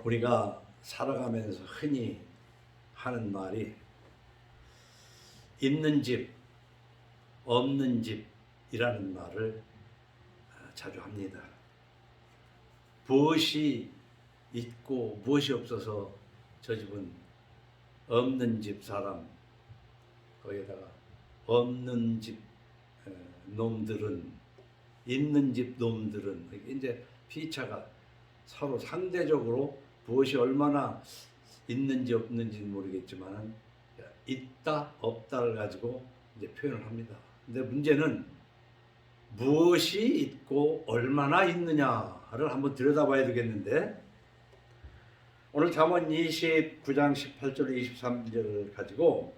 우리가 살아가면서 흔히 하는 말이 있는 집, 없는 집이라는 말을 자주 합니다. 무엇이 있고 무엇이 없어서 저 집은 없는 집 사람, 거기에다가 없는 집 놈들은, 있는 집 놈들은, 이제 피차가 서로 상대적으로 무엇이 얼마나 있는지 없는지는 모르겠지만 있다 없다를 가지고 이제 표현을 합니다. 근데 문제는 무엇이 있고 얼마나 있느냐를 한번 들여다봐야 되겠는데, 오늘 잠언 29장 18절 23절을 가지고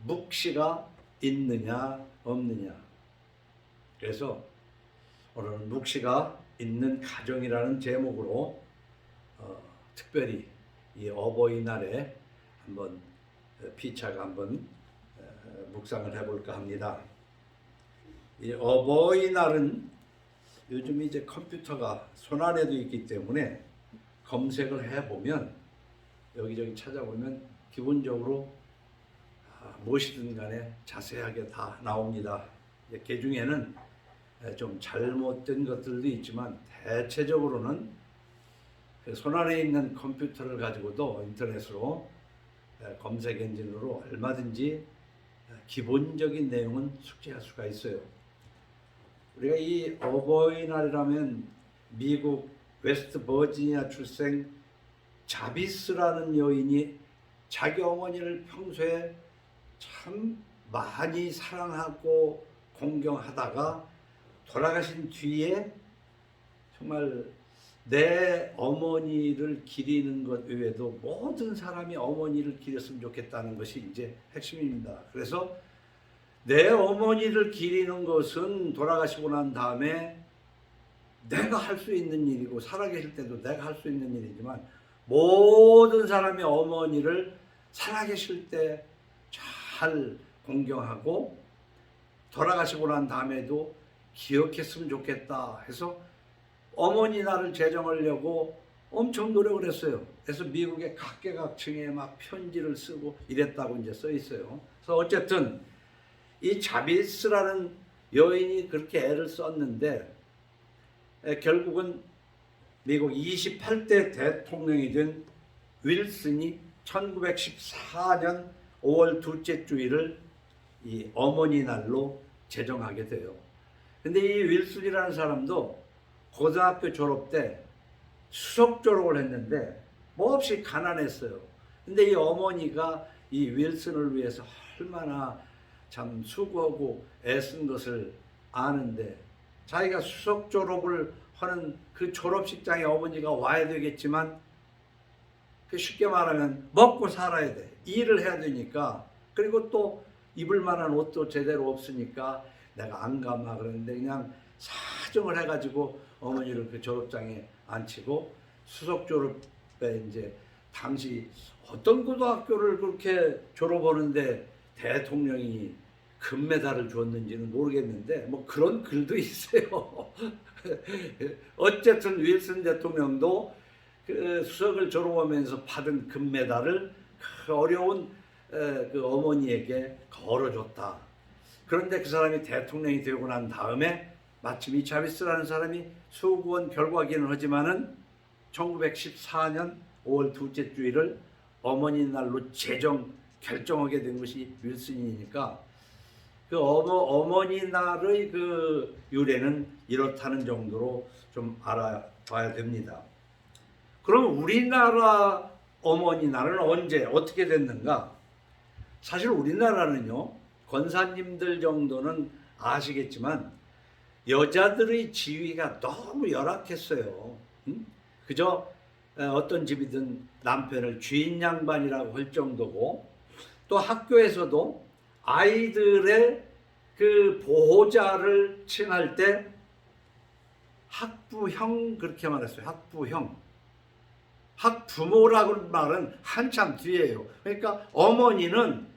묵시가 있느냐 없느냐, 그래서 오늘은 묵시가 있는 가정이라는 제목으로 특별히 이 어버이날에 한번 피차가 한번 묵상을 해볼까 합니다. 이 어버이날은 요즘 이제 컴퓨터가 손안에도 있기 때문에 검색을 해보면 여기저기 찾아보면 기본적으로 무엇이든 간에 자세하게 다 나옵니다. 그 중에는 좀 잘못된 것들도 있지만 대체적으로는 손안에 있는 컴퓨터를 가지고도 인터넷으로 검색 엔진으로 얼마든지 기본적인 내용은 숙지할 수가 있어요. 우리가 이 어버이날이라면 미국 웨스트 버지니아 출생 자비스라는 여인이 자기 어머니를 평소에 참 많이 사랑하고 공경하다가 돌아가신 뒤에 정말 내 어머니를 기리는 것 외에도 모든 사람이 어머니를 기렸으면 좋겠다는 것이 이제 핵심입니다. 그래서 내 어머니를 기리는 것은 돌아가시고 난 다음에 내가 할 수 있는 일이고, 살아계실 때도 내가 할 수 있는 일이지만 모든 사람이 어머니를 살아계실 때 잘 공경하고 돌아가시고 난 다음에도 기억했으면 좋겠다 해서 어머니 날을 제정하려고 엄청 노력을 했어요. 그래서 미국의 각계각층에 막 편지를 쓰고 이랬다고 이제 써 있어요. 그래서 어쨌든 이 자비스라는 여인이 그렇게 애를 썼는데 결국은 미국 28대 대통령이 된 윌슨이 1914년 5월 둘째 주일을 이 어머니 날로 제정하게 돼요. 근데 이 윌슨이라는 사람도 고등학교 졸업 때 수석 졸업을 했는데 몹시 가난했어요. 근데 이 어머니가 이 윌슨을 위해서 얼마나 참 수고하고 애쓴 것을 아는데, 자기가 수석 졸업을 하는 그 졸업식장에 어머니가 와야 되겠지만 쉽게 말하면 먹고 살아야 돼. 일을 해야 되니까. 그리고 또 입을 만한 옷도 제대로 없으니까 내가 안 가마 그러는데 그냥 사정을 해가지고 어머니를 그 졸업장에 앉히고, 수석 졸업에 이제 당시 어떤 고등학교를 그렇게 졸업하는데 대통령이 금메달을 줬는지는 모르겠는데 뭐 그런 글도 있어요. 어쨌든 윌슨 대통령도 그 수석을 졸업하면서 받은 금메달을 그 어려운 그 어머니에게 걸어줬다. 그런데 그 사람이 대통령이 되고 난 다음에 마침 이 자비스라는 사람이 수구원 결과기는 하지만은 1914년 5월 둘째 주일을 어머니 날로 결정하게 된 것이 윌슨이니까 그 어머니 날의 그 유래는 이렇다는 정도로 좀 알아봐야 됩니다. 그럼 우리나라 어머니 날은 언제 어떻게 됐는가? 사실 우리나라는요, 권사님들 정도는 아시겠지만 여자들의 지위가 너무 열악했어요. 그저 어떤 집이든 남편을 주인 양반이라고 할 정도고, 또 학교에서도 아이들의 그 보호자를 칭할 때 학부형 그렇게 말했어요. 학부형. 학부모라고 말은 한참 뒤에요. 그러니까 어머니는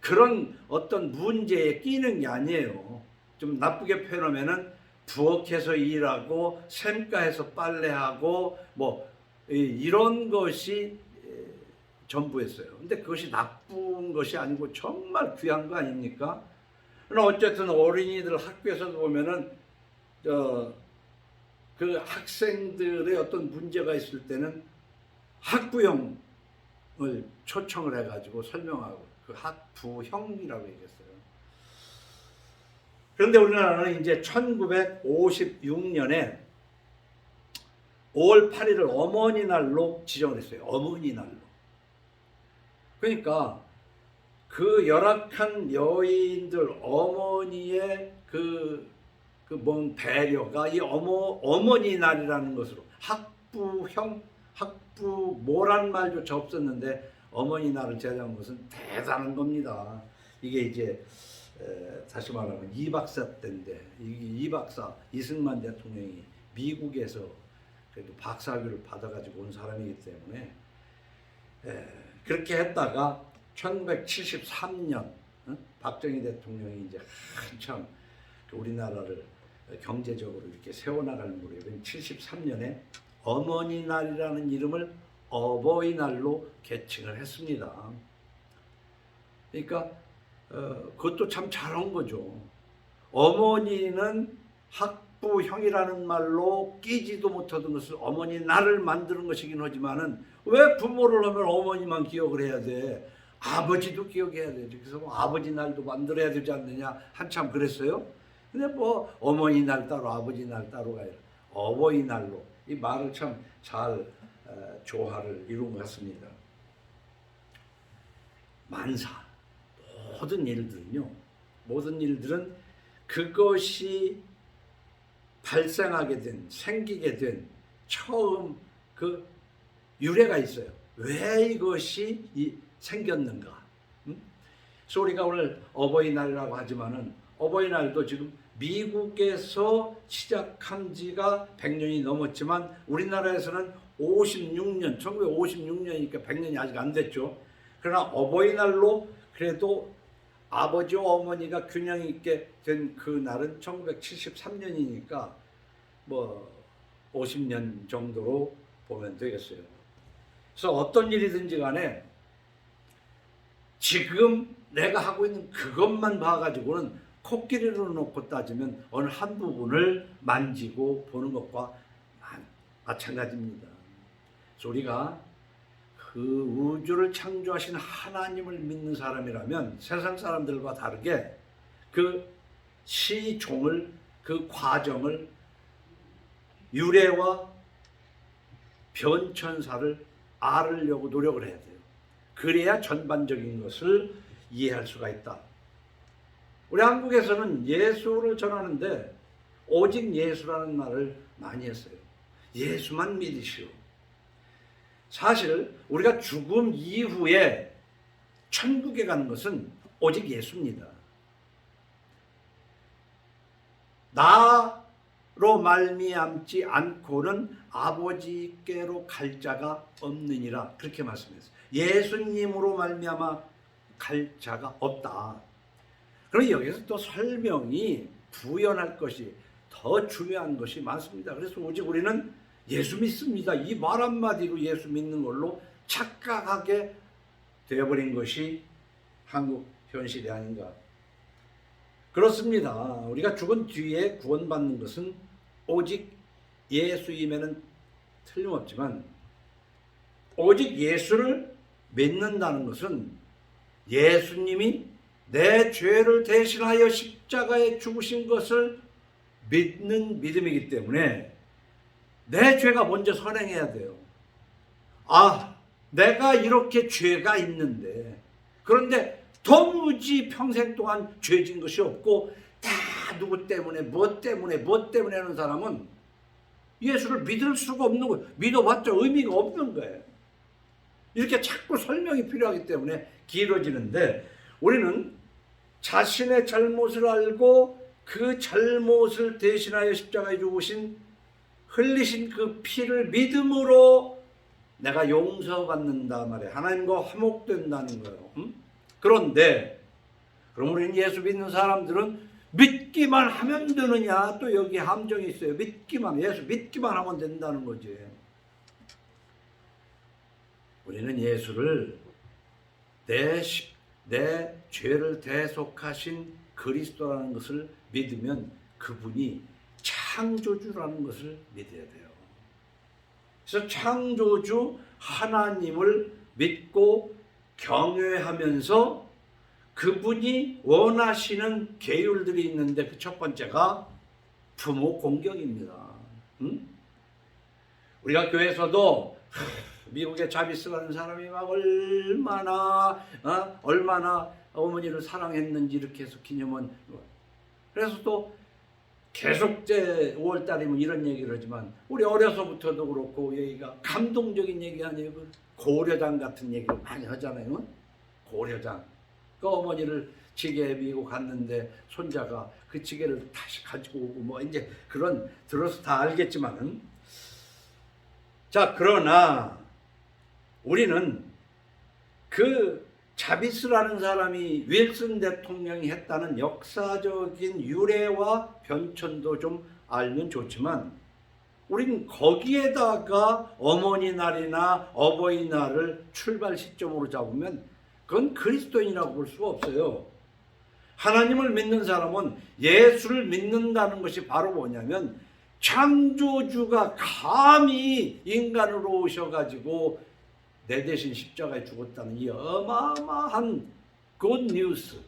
그런 어떤 문제에 끼는 게 아니에요. 좀 나쁘게 표현하면은 부엌에서 일하고 샘가에서 빨래하고 뭐 이런 것이 전부였어요. 근데 그것이 나쁜 것이 아니고 정말 귀한 거 아닙니까? 그러나 어쨌든 어린이들 학교에서도 보면은 그 학생들의 어떤 문제가 있을 때는 학부형을 초청을 해가지고 설명하고 그 학부형이라고 얘기했어요. 그런데 우리나라는 이제 1956년에 5월 8일을 어머니 날로 지정을 했어요. 어머니 날로. 그러니까 그 열악한 여인들 어머니의 뭔 배려가 이 어머니 날이라는 것으로 학부형, 학부모란 말조차 없었는데 어머니 날을 제정한 것은 대단한 겁니다. 이게 이제 다시 말하면 이 박사 때인데 이 박사 이승만 대통령이 미국에서 그래도 박사학위를 받아가지고 온 사람이기 때문에 그렇게 했다가 1973년 박정희 대통령이 이제 한참 우리나라를 경제적으로 이렇게 세워나가는 무렵인 73년에 어머니날이라는 이름을 어버이날로 개칭을 했습니다. 그러니까 그것도 참 잘한 거죠. 어머니는 학부형이라는 말로 끼지도 못하던 것을 어머니 날을 만드는 것이긴 하지만은 왜 부모를 하면 어머니만 기억을 해야 돼? 아버지도 기억해야 되지. 그래서 뭐 아버지 날도 만들어야 되지 않느냐 한참 그랬어요. 근데 뭐 어머니 날 따로 아버지 날 따로가 아니라 어버이 날로 이 말을 참 잘 조화를 이룬 것 같습니다. 만사 모든 일들은 그것이 발생하게 된 생기게 된 처음 그 유래가 있어요. 왜 이것이 생겼는가? 그래서 우리가 오늘 어버이날이라고 하지만은 어버이날도 지금 미국에서 시작한 지가 100년이 넘었지만 우리나라에서는 56년, 1956년이니까 100년이 아직 안 됐죠. 그러나 어버이날로 그래도 아버지와 어머니가 균형 있게 된 그 날은 1973년이니까 뭐 50년 정도로 보면 되겠어요. 그래서 어떤 일이든지 간에 지금 내가 하고 있는 그것만 봐가지고는 코끼리를 놓고 따지면 어느 한 부분을 만지고 보는 것과 마찬가지입니다. 그래서 우리가 그 우주를 창조하신 하나님을 믿는 사람이라면 세상 사람들과 다르게 그 시종을, 그 과정을, 유래와 변천사를 알으려고 노력을 해야 돼요. 그래야 전반적인 것을 이해할 수가 있다. 우리 한국에서는 예수를 전하는데 오직 예수라는 말을 많이 했어요. 예수만 믿으시오. 사실 우리가 죽음 이후에 천국에 가는 것은 오직 예수입니다. 나로 말미암지 않고는 아버지께로 갈 자가 없느니라 그렇게 말씀했어요. 예수님으로 말미암아 갈 자가 없다. 그럼 여기서 또 설명이 부연할 것이 더 중요한 것이 많습니다. 그래서 오직 우리는 예수 믿습니다. 이 말 한마디로 예수 믿는 걸로 착각하게 되어버린 것이 한국 현실이 아닌가. 그렇습니다. 우리가 죽은 뒤에 구원받는 것은 오직 예수임에는 틀림없지만 오직 예수를 믿는다는 것은 예수님이 내 죄를 대신하여 십자가에 죽으신 것을 믿는 믿음이기 때문에 내 죄가 먼저 선행해야 돼요. 아, 내가 이렇게 죄가 있는데 그런데 도무지 평생 동안 죄진 것이 없고 다 누구 때문에 뭐 때문에 하는 사람은 예수를 믿을 수가 없는 거예요. 믿어봤자 의미가 없는 거예요. 이렇게 자꾸 설명이 필요하기 때문에 길어지는데 우리는 자신의 잘못을 알고 그 잘못을 대신하여 십자가에 죽으신 흘리신 그 피를 믿음으로 내가 용서받는다 말이에요. 하나님과 화목된다는 거예요. 그런데 그럼 우리는 예수 믿는 사람들은 믿기만 하면 되느냐? 또 여기 함정이 있어요. 예수 믿기만 하면 된다는 거지. 우리는 예수를 내 죄를 대속하신 그리스도라는 것을 믿으면 그분이 창조주라는 것을 믿어야 돼요. 그래서 창조주 하나님을 믿고 경외하면서 그분이 원하시는 계율들이 있는데 그 첫 번째가 부모 공경입니다. 우리가 교회에서도 미국의 자비스라는 사람이 막 얼마나 어머니를 사랑했는지 이렇게 해서 기념원, 그래서 또 계속 5월달이면 이런 얘기를 하지만 우리 어려서부터도 그렇고 얘기가 감동적인 얘기 아니에요. 고려장 같은 얘기를 많이 하잖아요. 고려장. 그 어머니를 지게에 미고 갔는데 손자가 그 지게를 다시 가지고 오고 뭐 이제 그런 들어서 다 알겠지만은, 자, 그러나 우리는 그 자비스라는 사람이 윌슨 대통령이 했다는 역사적인 유래와 변천도 좀 알면 좋지만, 우리는 거기에다가 어머니 날이나 어버이날을 출발 시점으로 잡으면 그건 그리스도인이라고 볼 수가 없어요. 하나님을 믿는 사람은 예수를 믿는다는 것이 바로 뭐냐면, 창조주가 감히 인간으로 오셔가지고 내 대신 십자가에 죽었다는 이 어마어마한 굿 뉴스,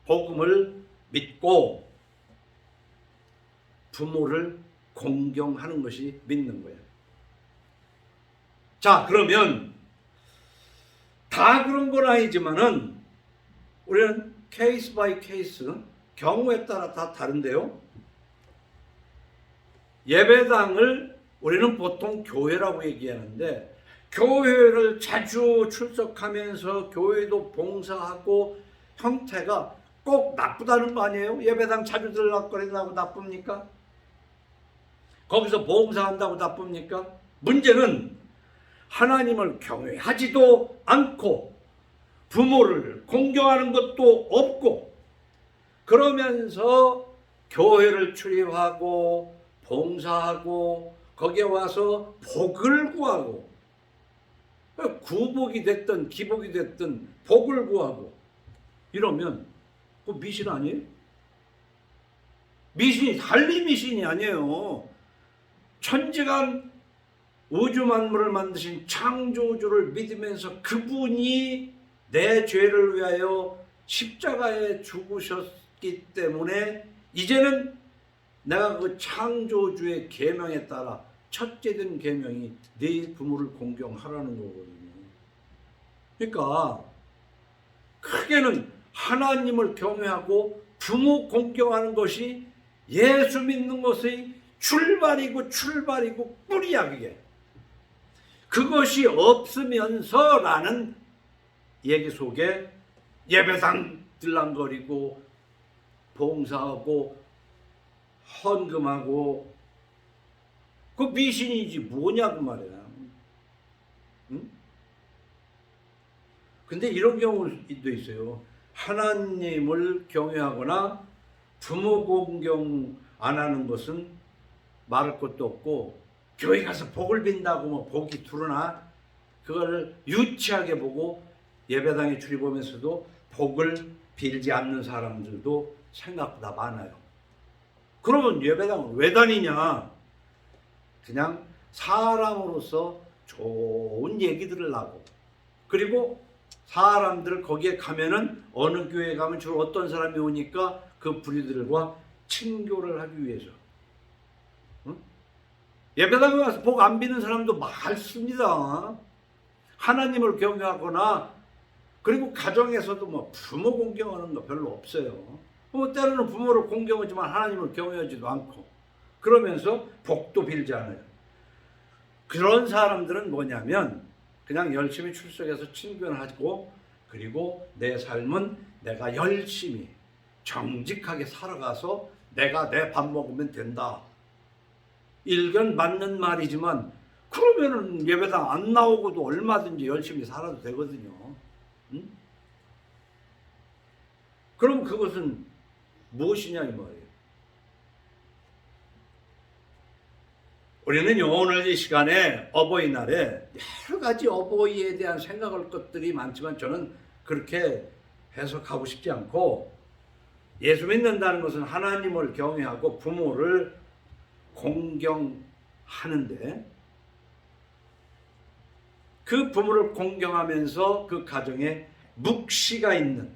복음을 믿고 부모를 공경하는 것이 믿는 거예요. 자, 그러면 다 그런 건 아니지만은 우리는 케이스 바이 케이스, 경우에 따라 다 다른데요. 예배당을 우리는 보통 교회라고 얘기하는데, 교회를 자주 출석하면서 교회도 봉사하고 형태가 꼭 나쁘다는 거 아니에요? 예배당 자주 들락거린다고 나쁩니까? 거기서 봉사한다고 나쁩니까? 문제는 하나님을 경외하지도 않고 부모를 공경하는 것도 없고 그러면서 교회를 출입하고 봉사하고 거기에 와서 복을 구하고, 구복이 됐든 기복이 됐든 복을 구하고 이러면 그 미신 아니에요? 미신이 달리 미신이 아니에요. 천지간 우주 만물을 만드신 창조주를 믿으면서 그분이 내 죄를 위하여 십자가에 죽으셨기 때문에 이제는 내가 그 창조주의 계명에 따라 첫째 된 계명이 네 부모를 공경하라는 거거든요. 그러니까 크게는 하나님을 경외하고 부모 공경하는 것이 예수 믿는 것의 출발이고 뿌리야. 그것이 없으면서라는 얘기 속에 예배당 들랑거리고 봉사하고 헌금하고 그 미신이지 뭐냐고 말이야. 응? 근데 이런 경우도 있어요. 하나님을 경외하거나 부모 공경 안 하는 것은 말할 것도 없고, 교회 가서 복을 빈다고 뭐 복이 두르나 그걸 유치하게 보고 예배당에 출입하면서도 복을 빌지 않는 사람들도 생각보다 많아요. 그러면 예배당을 왜 다니냐? 그냥 사람으로서 좋은 얘기들을 하고, 그리고 사람들 거기에 가면은 어느 교회에 가면 주로 어떤 사람이 오니까 그 부류들과 친교를 하기 위해서. 응? 예배당에 와서 복 안 비는 사람도 많습니다. 하나님을 경외하거나, 그리고 가정에서도 뭐 부모 공경하는 거 별로 없어요. 때로는 부모를 공경하지만 하나님을 경외하지도 않고 그러면서 복도 빌지 않아요. 그런 사람들은 뭐냐면 그냥 열심히 출석해서 친교를 하고, 그리고 내 삶은 내가 열심히 정직하게 살아가서 내가 내 밥 먹으면 된다. 일견 맞는 말이지만 그러면은 예배당 안 나오고도 얼마든지 열심히 살아도 되거든요. 응? 그럼 그것은 무엇이냐 이 말이에요. 우리는요, 오늘 이 시간에 어버이날에 여러 가지 어버이에 대한 생각할 것들이 많지만 저는 그렇게 해석하고 싶지 않고, 예수 믿는다는 것은 하나님을 경외하고 부모를 공경하는데, 그 부모를 공경하면서 그 가정에 묵시가 있는,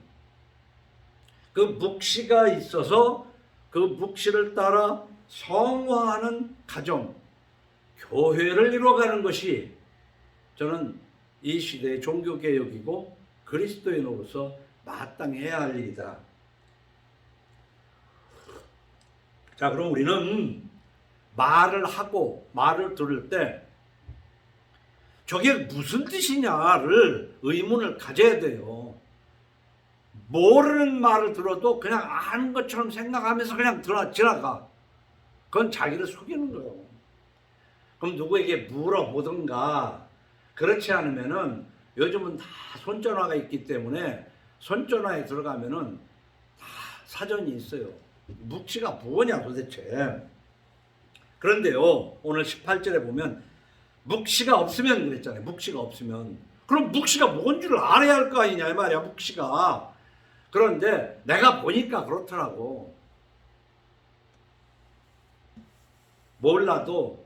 그 묵시가 있어서 그 묵시를 따라 성화하는 가정, 교회를 이루어가는 것이 저는 이 시대의 종교개혁이고 그리스도인으로서 마땅히 해야 할 일이다. 자, 그럼 우리는 말을 하고 말을 들을 때 저게 무슨 뜻이냐를 의문을 가져야 돼요. 모르는 말을 들어도 그냥 아는 것처럼 생각하면서 그냥 지나가. 그건 자기를 속이는 거예요. 그럼 누구에게 물어보든가. 그렇지 않으면은 요즘은 다 손전화가 있기 때문에 손전화에 들어가면은 다 사전이 있어요. 묵시가 뭐냐 도대체. 그런데요, 오늘 18절에 보면 묵시가 없으면 그랬잖아요. 묵시가 없으면. 그럼 묵시가 뭔 줄 알아야 할 거 아니냐 이 말이야, 묵시가. 그런데 내가 보니까 그렇더라고. 몰라도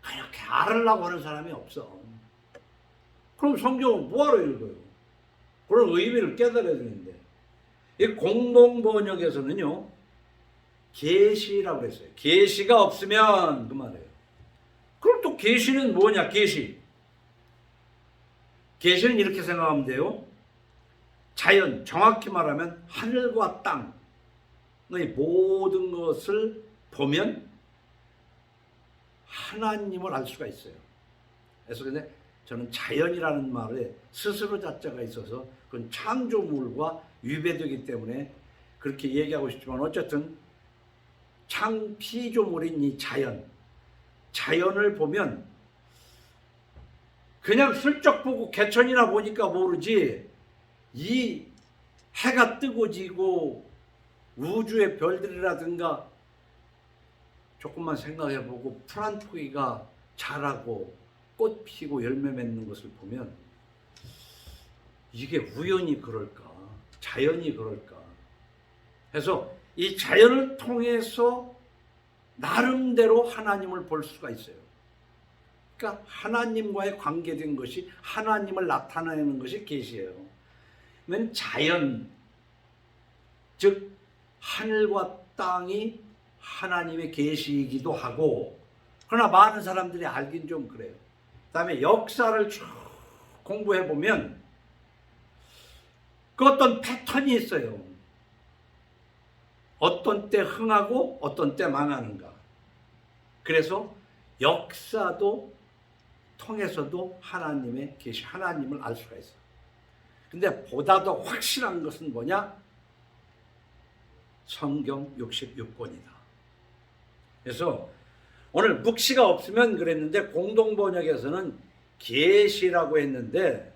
그렇게 알으려고 하는 사람이 없어. 그럼 성경을 뭐하러 읽어요? 그런 의미를 깨달아야 되는데. 이 공동번역에서는요, 계시라고 그랬어요. 계시가 없으면 그 말이에요. 그럼 또 계시는 뭐냐? 계시는 이렇게 생각하면 돼요. 자연, 정확히 말하면 하늘과 땅의 모든 것을 보면 하나님을 알 수가 있어요. 그래서 근데 저는 자연이라는 말에 스스로 자자가 있어서 그건 창조물과 위배되기 때문에 그렇게 얘기하고 싶지만, 어쨌든 창피조물인 이 자연을 보면 그냥 슬쩍 보고 개천이나 보니까 모르지, 이 해가 뜨고 지고 우주의 별들이라든가 조금만 생각해보고 풀 한 포기가 자라고 꽃 피고 열매 맺는 것을 보면 이게 우연히 그럴까? 자연이 그럴까? 해서 이 자연을 통해서 나름대로 하나님을 볼 수가 있어요. 그러니까 하나님과의 관계된 것이, 하나님을 나타내는 것이 계시예요. 그러면 자연, 즉 하늘과 땅이 하나님의 계시이기도 하고, 그러나 많은 사람들이 알긴 좀 그래요. 그 다음에 역사를 쭉 공부해 보면 그 어떤 패턴이 있어요. 어떤 때 흥하고 어떤 때 망하는가. 그래서 역사도 통해서도 하나님의 계시, 하나님을 알 수가 있어요. 근데 보다 더 확실한 것은 뭐냐? 성경 66권이다. 그래서 오늘 묵시가 없으면 그랬는데 공동번역에서는 계시라고 했는데,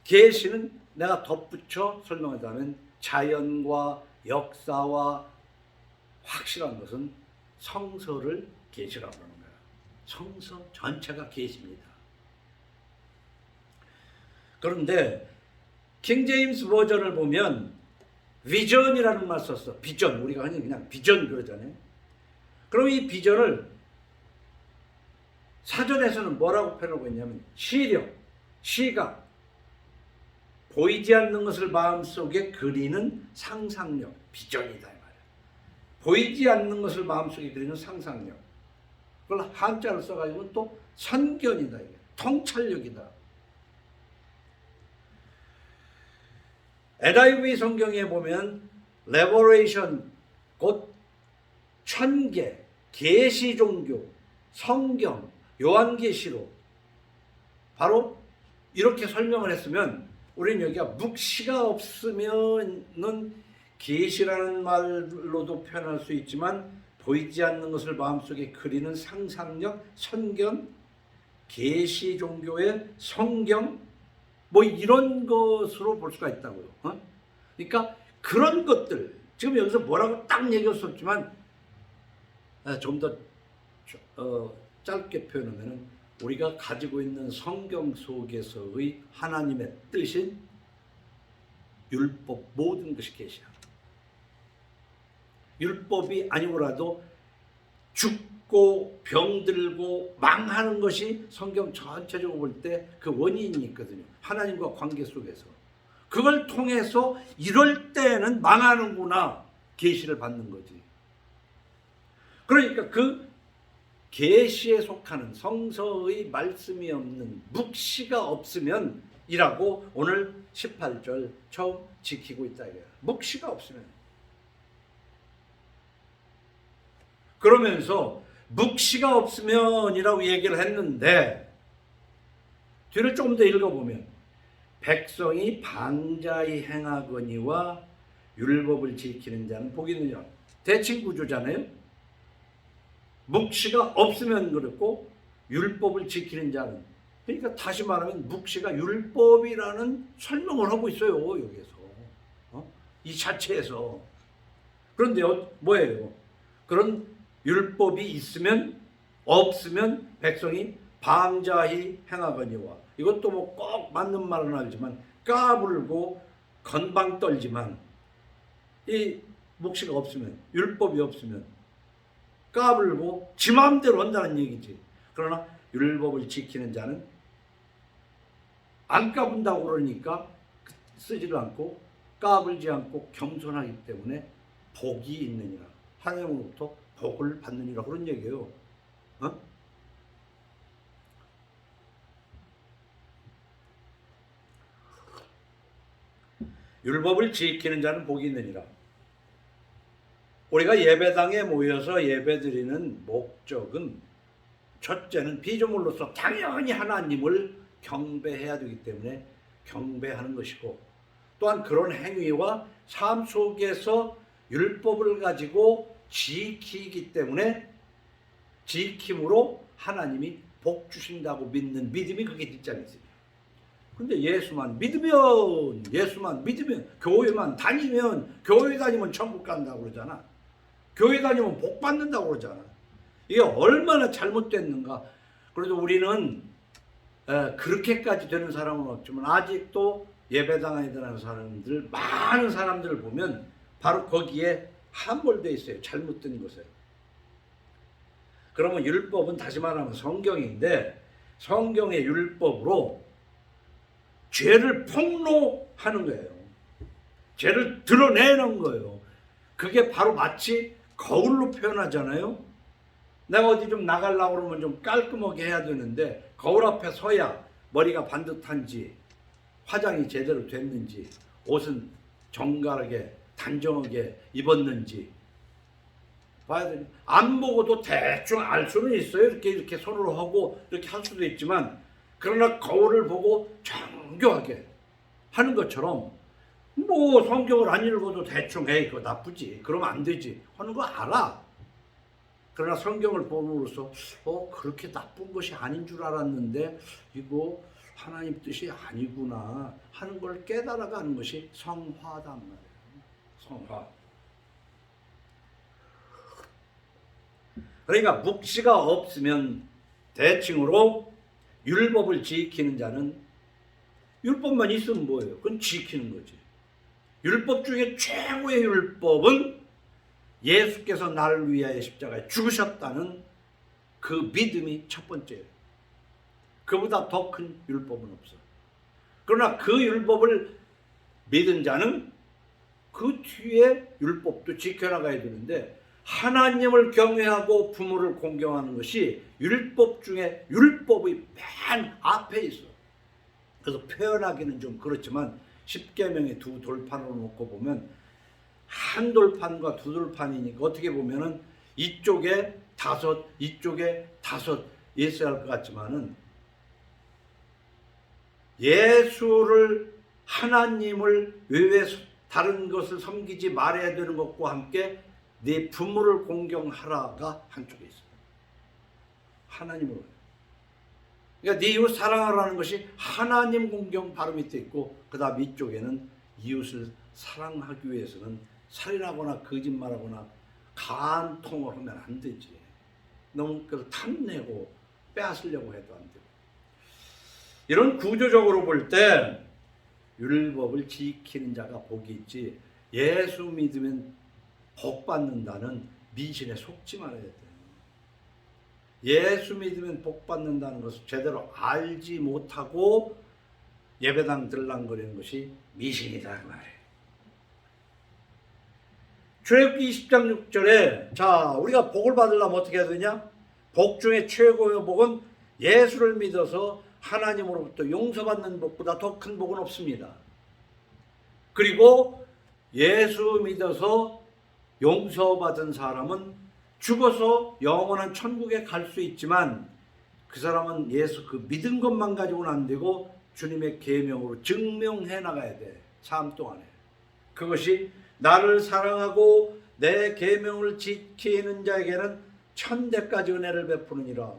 계시는 내가 덧붙여 설명하자면 자연과 역사와 확실한 것은 성서를 계시라고 하는 거예요. 성서 전체가 계시입니다. 그런데 킹제임스 버전을 보면 비전이라는 말 썼어. 비전. 우리가 흔히 그냥 비전 그러잖아요. 그럼 이 비전을 사전에서는 뭐라고 표현하고 있냐면 시력, 시각, 보이지 않는 것을 마음속에 그리는 상상력, 비전이다 이 말이야. 보이지 않는 것을 마음속에 그리는 상상력. 그걸 한자를 써가지고 또 선견이다, 이게 통찰력이다. NIV 성경에 보면 레버레이션, 곧 천계, 계시 종교, 성경, 요한계시록, 바로 이렇게 설명을 했으면 우리는 여기가 묵시가 없으면은 계시라는 말로도 표현할 수 있지만, 보이지 않는 것을 마음속에 그리는 상상력, 선견, 계시 종교의 성경, 뭐 이런 것으로 볼 수가 있다고요. 그러니까 그런 것들, 지금 여기서 뭐라고 딱 얘기할 수 없지만 좀 더 짧게 표현하면 우리가 가지고 있는 성경 속에서의 하나님의 뜻인 율법 모든 것이 계시야. 율법이 아니고라도 죽고 병들고 망하는 것이 성경 전체적으로 볼 때 그 원인이 있거든요. 하나님과 관계 속에서. 그걸 통해서 이럴 때는 망하는구나 계시를 받는 거지. 그러니까 그 계시에 속하는 성서의 말씀이 없는 묵시가 없으면 이라고 오늘 18절 처음 지키고 있다 이거야. 묵시가 없으면. 그러면서 묵시가 없으면이라고 얘기를 했는데 뒤를 조금 더 읽어보면 백성이 방자히 행하거니와 율법을 지키는 자는 복이 있느니라. 대칭 구조잖아요. 묵시가 없으면 그렇고 율법을 지키는 자는, 그러니까 다시 말하면 묵시가 율법이라는 설명을 하고 있어요. 여기에서 이 자체에서. 그런데 뭐예요? 그런 율법이 있으면 없으면 백성이 방자히 행하거니와, 이것도 뭐 꼭 맞는 말은 알지만 까불고 건방 떨지만 이 묵시가 없으면, 율법이 없으면 까불고 지 마음대로 한다는 얘기지. 그러나 율법을 지키는 자는 안 까분다고 그러니까 쓰지도 않고 까불지 않고 겸손하기 때문에 복이 있느니라. 하나님으로부터 복을 받느니라 그런 얘기예요. 율법을 지키는 자는 복이 있느니라. 우리가 예배당에 모여서 예배드리는 목적은 첫째는 피조물로서 당연히 하나님을 경배해야 되기 때문에 경배하는 것이고, 또한 그런 행위와 삶 속에서 율법을 가지고 지키기 때문에 지킴으로 하나님이 복 주신다고 믿는 믿음이 그게 뒷장에 있어요. 근데 예수만 믿으면 교회만 다니면, 교회 다니면 천국 간다고 그러잖아. 교회 다니면 복 받는다고 그러잖아. 이게 얼마나 잘못됐는가. 그래도 우리는 그렇게까지 되는 사람은 없지만 아직도 예배당에 들어가는 사람들, 많은 사람들을 보면 바로 거기에 함몰되어 있어요. 잘못된 것에. 그러면 율법은 다시 말하면 성경인데, 성경의 율법으로 죄를 폭로하는 거예요. 죄를 드러내는 거예요. 그게 바로 마치 거울로 표현하잖아요. 내가 어디 좀 나가려고 그러면 좀 깔끔하게 해야 되는데 거울 앞에 서야 머리가 반듯한지, 화장이 제대로 됐는지, 옷은 정갈하게 단정하게 입었는지 봐야 되니, 안 보고도 대충 알 수는 있어요. 이렇게 손으로 하고 이렇게 할 수도 있지만, 그러나 거울을 보고 정교하게 하는 것처럼 뭐 성경을 안 읽어도 대충 에이 그거 나쁘지, 그러면 안 되지 하는 거 알아. 그러나 성경을 봄으로써 그렇게 나쁜 것이 아닌 줄 알았는데 이거 하나님 뜻이 아니구나 하는 걸 깨달아가는 것이 성화단 말이에요. 성화. 그러니까 묵시가 없으면 대칭으로 율법을 지키는 자는, 율법만 있으면 뭐예요? 그건 지키는 거지. 율법 중에 최고의 율법은 예수께서 나를 위하여 십자가에 죽으셨다는 그 믿음이 첫 번째예요. 그보다 더 큰 율법은 없어. 그러나 그 율법을 믿은 자는 그 뒤에 율법도 지켜나가야 되는데, 하나님을 경외하고 부모를 공경하는 것이 율법 중에 율법의 맨 앞에 있어. 그래서 표현하기는 좀 그렇지만 십계명의 두 돌판으로 놓고 보면 한 돌판과 두 돌판이니까 어떻게 보면은 이쪽에 5, 이쪽에 5 있어야 할 것 같지만은, 예수를, 하나님을 외에 다른 것을 섬기지 말아야 되는 것과 함께 네 부모를 공경하라가 한쪽에 있어요. 하나님으로. 그러니까 네 이웃 사랑하라는 것이 하나님 공경 바로 밑에 있고, 그 다음 이쪽에는 이웃을 사랑하기 위해서는 살인하거나 거짓말하거나 간통을 하면 안 되지. 너무 탐내고 빼앗으려고 해도 안 되고. 이런 구조적으로 볼 때 율법을 지키는 자가 복이 있지, 예수 믿으면 복 받는다는 미신에 속지 말아야 돼요. 예수 믿으면 복 받는다는 것을 제대로 알지 못하고 예배당 들랑거리는 것이 미신이다 그 말이에요. 출애굽기 20장 6절에 자, 우리가 복을 받으려면 어떻게 해야 되냐? 복 중에 최고의 복은 예수를 믿어서 하나님으로부터 용서받는 복보다 더 큰 복은 없습니다. 그리고 예수 믿어서 용서받은 사람은 죽어서 영원한 천국에 갈 수 있지만 그 사람은 예수 그 믿은 것만 가지고는 안 되고 주님의 계명으로 증명해 나가야 돼. 삶 동안에. 그것이 나를 사랑하고 내 계명을 지키는 자에게는 천대까지 은혜를 베푸느니라.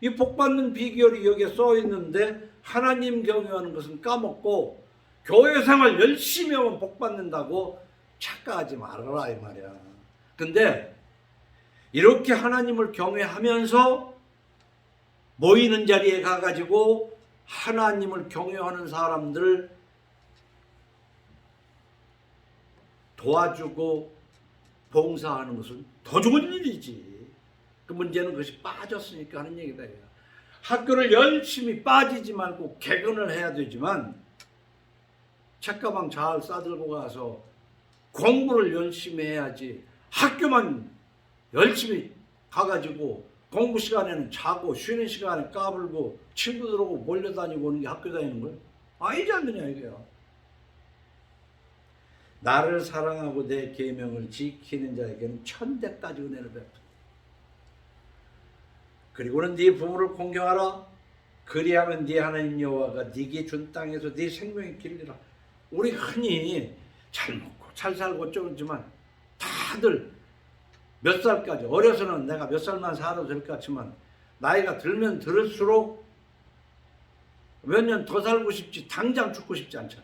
이 복받는 비결이 여기에 써 있는데 하나님 경외하는 것은 까먹고 교회 생활 열심히 하면 복받는다고 착각하지 말아라 이 말이야. 근데 이렇게 하나님을 경외하면서 모이는 자리에 가가지고 하나님을 경외하는 사람들 도와주고 봉사하는 것은 더 좋은 일이지. 그 문제는 그것이 빠졌으니까 하는 얘기다. 학교를 열심히 빠지지 말고 개근을 해야 되지만 책가방 잘 싸들고 가서 공부를 열심히 해야지. 학교만 열심히 가가지고 공부 시간에는 자고 쉬는 시간에 까불고 친구들하고 몰려다니고 오는 게 학교 다니는 거예요? 아니지 않느냐 이거야. 나를 사랑하고 내 계명을 지키는 자에게는 천대까지 은혜를 베푼다. 그리고는 네 부모를 공경하라. 그리하면 네 하나님 여호와가 네게 준 땅에서 네 생명의 길이라. 우리 흔히 잘 먹고 잘 살고 쩌지만 다들 몇 살까지, 어려서는 내가 몇 살만 살아도 될 것 같지만 나이가 들면 들을수록 몇 년 더 살고 싶지 당장 죽고 싶지 않잖아.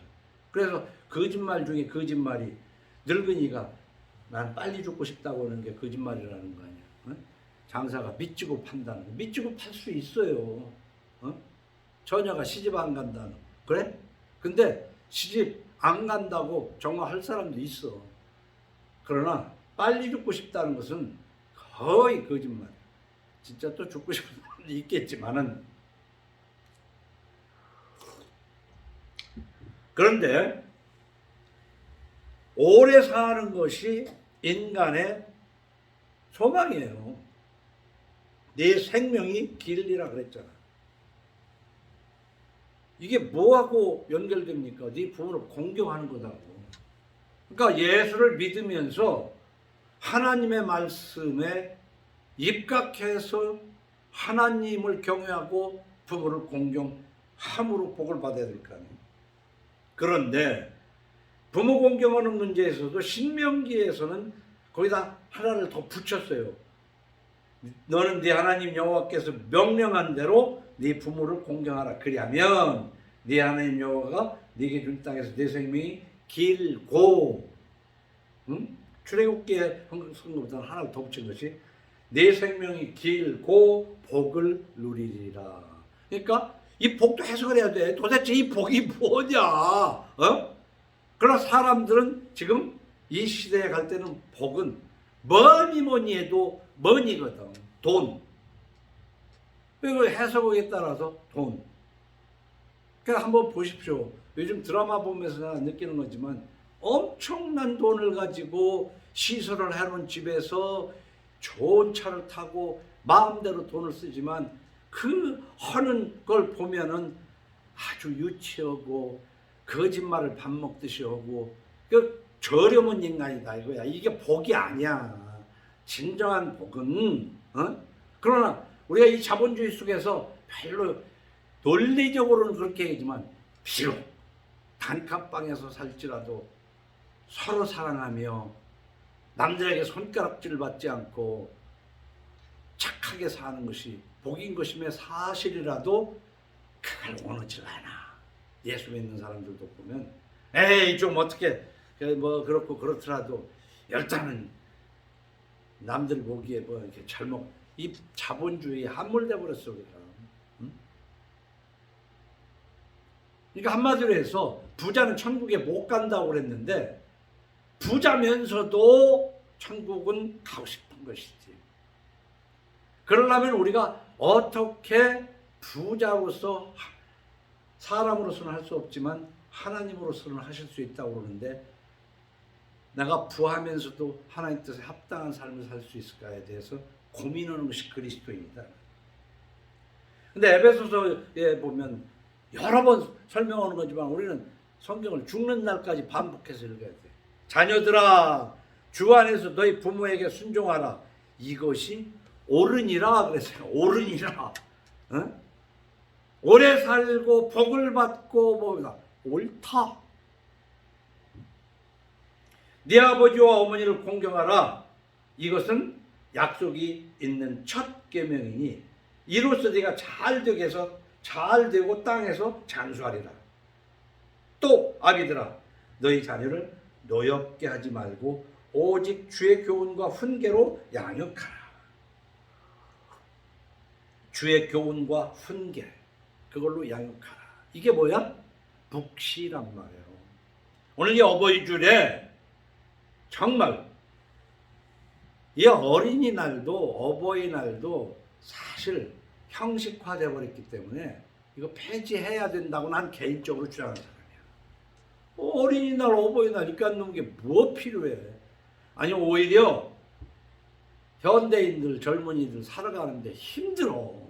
그래서 거짓말 중에 거짓말이 늙은이가 난 빨리 죽고 싶다고 하는 게 거짓말이라는 거 아니야. 어? 장사가 믿지고 판다는 거. 믿지고 팔 수 있어요. 어? 처녀가 시집 안 간다는 거. 그래? 근데 시집 안 간다고 정말 할 사람도 있어. 그러나 빨리 죽고 싶다는 것은 거의 거짓말. 진짜 또 죽고 싶은 사람도 있겠지만은, 그런데 오래 사는 것이 인간의 소망이에요. 네 생명이 길리라 그랬잖아. 이게 뭐하고 연결됩니까? 네 부모를 공경하는 거다고. 그러니까 예수를 믿으면서 하나님의 말씀에 입각해서 하나님을 경외하고 부모를 공경함으로 복을 받아야 될 거 아니에요. 그런데 부모 공경하는 문제에서도 신명기에서는 거기다 하나를 더 붙였어요. 너는 네 하나님 여호와께서 명령한 대로 네 부모를 공경하라. 그리하면 네 하나님 여호와가 네게 준 땅에서 네 생명이 길고, 출애굽기에 성경보다는 하나를 더 붙인 것이 네 생명이 길고 복을 누리리라. 그러니까 이 복도 해석을 해야 돼. 도대체 이 복이 뭐냐? 그러나 사람들은 지금 이 시대에 갈 때는 복은 뭐니 해도 머니거든. 돈. 그리고 해석에 따라서 돈. 그러니까 한번 보십시오. 요즘 드라마 보면서 느끼는 거지만 엄청난 돈을 가지고 시설을 해놓은 집에서 좋은 차를 타고 마음대로 돈을 쓰지만 그 하는 걸 보면은 아주 유치하고 거짓말을 밥 먹듯이 하고 그 저렴한 인간이다 이거야. 이게 복이 아니야. 진정한 복은 그러나 우리가 이 자본주의 속에서 별로 논리적으로는 그렇게 하지만 비록 단칸방에서 살지라도 서로 사랑하며 남들에게 손가락질을 받지 않고 착하게 사는 것이 복인 것임의 사실이라도 그걸 원하지 않아. 예수 믿는 사람들도 보면 에이 좀 어떻게 뭐 그렇고 그렇더라도 일단은 남들 보기에 뭐 이렇게 잘못 이 자본주의에 함몰돼 버렸어 우리가. 응? 그러니까 한마디로 해서 부자는 천국에 못 간다고 그랬는데 부자면서도 천국은 가고 싶은 것이지. 그러려면 우리가 어떻게 부자로서 사람으로서는 할 수 없지만 하나님으로서는 하실 수 있다고 그러는데 내가 부하면서도 하나님 뜻에 합당한 삶을 살 수 있을까에 대해서 고민하는 것이 그리스도입니다. 근데 에베소서에 보면 여러 번 설명하는 거지만 우리는 성경을 죽는 날까지 반복해서 읽어야 돼. 자녀들아 주 안에서 너희 부모에게 순종하라. 이것이 옳으니라 그랬어요. 옳으니라. 어? 오래 살고 복을 받고 뭐다 옳다. 네 아버지와 어머니를 공경하라. 이것은 약속이 있는 첫 계명이니 이로써 네가 잘 되고 땅에서 장수하리라. 또 아비들아 너희 자녀를 노엽게 하지 말고 오직 주의 교훈과 훈계로 양육하라. 주의 교훈과 훈계 그걸로 양육하라. 이게 뭐야? 묵시란 말이에요. 오늘 이 어버이줄에 정말 이 어린이날도 어버이날도 사실 형식화되어 버렸기 때문에 이거 폐지해야 된다고 난 개인적으로 주장하는 사람이야. 어린이날 어버이날 이렇게 안 놓은 게 뭐 필요해? 아니 오히려 현대인들 젊은이들 살아가는데 힘들어.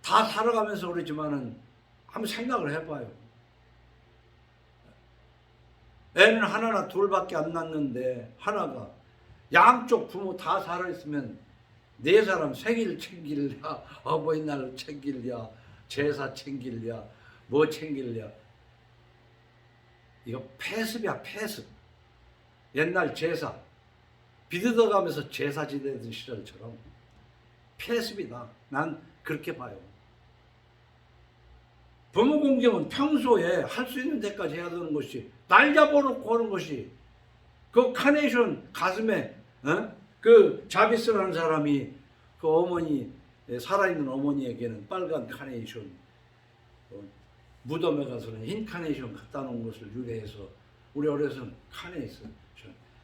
다 살아가면서 그러지만은 한번 생각을 해봐요. 애는 하나나 둘밖에 안 낳는데 하나가 양쪽 부모 다 살아있으면 네 사람 생일 챙길랴 어버이날 챙길랴 제사 챙길랴 뭐 챙길랴. 이거 폐습이야 폐습. 옛날 제사 비드덕하면서 제사 지내던 시절처럼 폐습이다. 난 그렇게 봐요. 부모 공경은 평소에 할 수 있는 데까지 해야 되는 것이 날 잡아놓고 하는 것이 그 카네이션 가슴에 그 자비스라는 사람이 그 어머니 살아있는 어머니에게는 빨간 카네이션 무덤에 가서는 흰 카네이션 갖다 놓은 것을 유래해서 우리 어려서는 카네이션